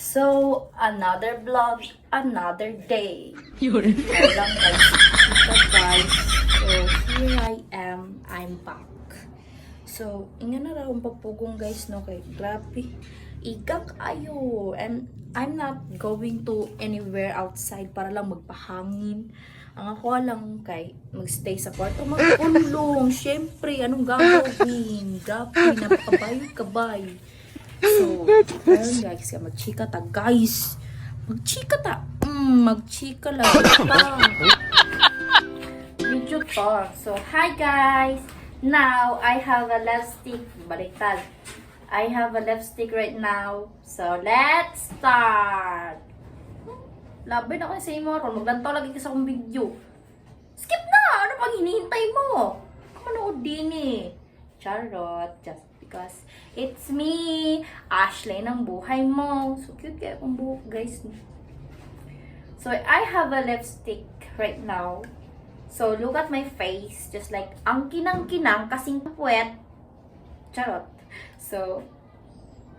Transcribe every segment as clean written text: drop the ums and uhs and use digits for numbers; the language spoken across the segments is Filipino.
So, another vlog, another day. Yun. Walang guys. So, here I am. I'm back. So, inga na raw ang papugong guys, no? Kay grabe. Igak ayo. And I'm not going to anywhere outside para lang magpahangin. Ang ako lang kay magstay sa kwarto, magkulong. Siyempre, anong gagawin? Grabe, napakabayo-kabay. So, ayun guys, magchika ta guys. Magchika ta. Magchika lang ta. Video to. So, hi guys. Now, I have a lipstick. Baliktad. I have a lipstick right now. So, let's start. Labi na kasi mo ron. Maglantaw lagi ka sa akong video. Skip na! Ano pang hinihintay mo? Manood din eh. Charot. Just because it's me. Ashley ng buhay mo. So cute kaya akong buhok guys. So I have a lipstick right now. So look at my face. Just like ang kinang-kinang kasing puwet. Charot. So,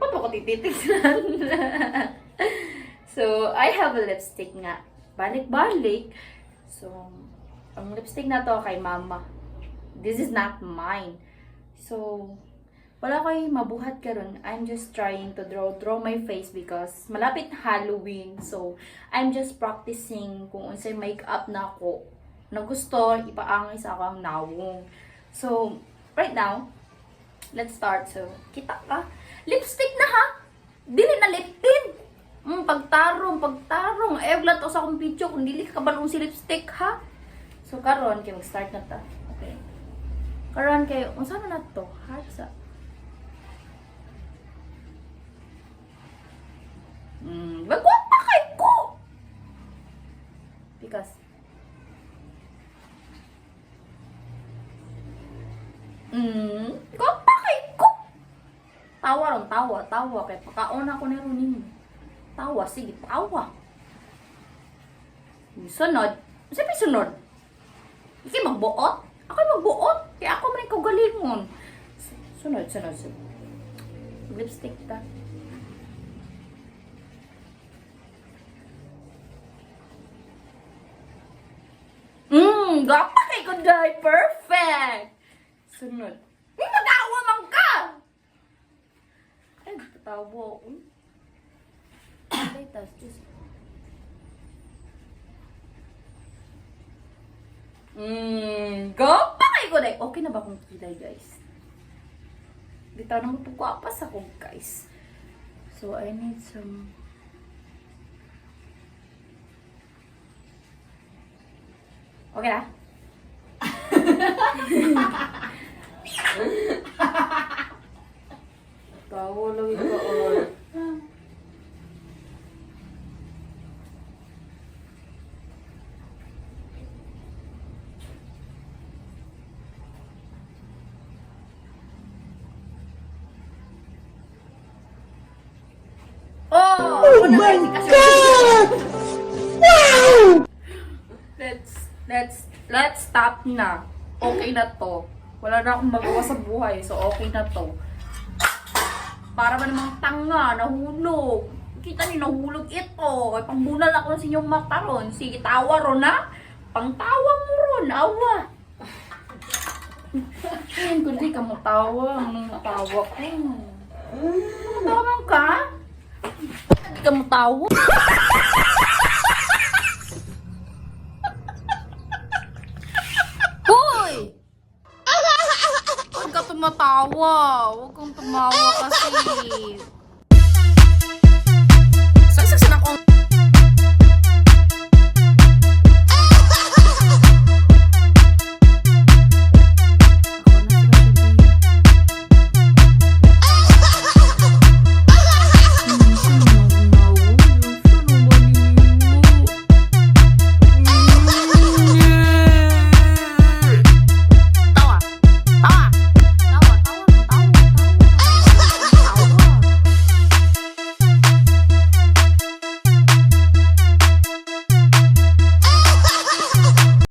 ba't ako tititignan? So, I have a lipstick nga. Balik-balik. So, ang lipstick na to kay mama. This is not mine. So, wala ko'y mabuhat karon. I'm just trying to draw my face because malapit na Halloween. So, I'm just practicing kung unsay makeup na ako na gusto ipaangay sa akong nawong. So, right now, let's start. So, kita ka? Lipstick na ha? Dili na lip tint. Pagtarong. Evlat o sa akong video kung dili ka balong si lipstick ha. So, karon kay mag-start na ta. Okay. Karon kay unsa na to? Ha sa Bagwa pa kay ko. Because Go pa kay ko. Tawa kay pakaon ako ni Ronin. Tawa, sige, tawa. Sunod. Sabi sunod. Iki magbuot? Ako magbuot. Kaya ako man kagalingon. Sunod. Lipstick ta. Gapa kay ko dai. Perfect. Sunod. Nagawa man ka. Ay, patawa ko. Okay, tas just go pa kay ko dai. Okay na ba kung kilay guys? Bitaw na mo pagwapas ako guys. So I need some okay na? Tawa lang ito all. Oh my God! Wow! Let's stop na. Okay na to. Wala na akong magawa sa buhay. So, okay na to. Para ba namang tanga, nahulog. Kita niyo, nahulog ito. Ay, pangbunal ako sa inyong mata ron. Sige, tawa ron ha. Pangtawa mo ron. Awa. Ayun, kundi ka mo tawa. Anong tawa ko? Tawa ka? Hindi ka mo tawa? Huwag ka tumatawa. Huwag kang tumawa kasi. Saksasan akong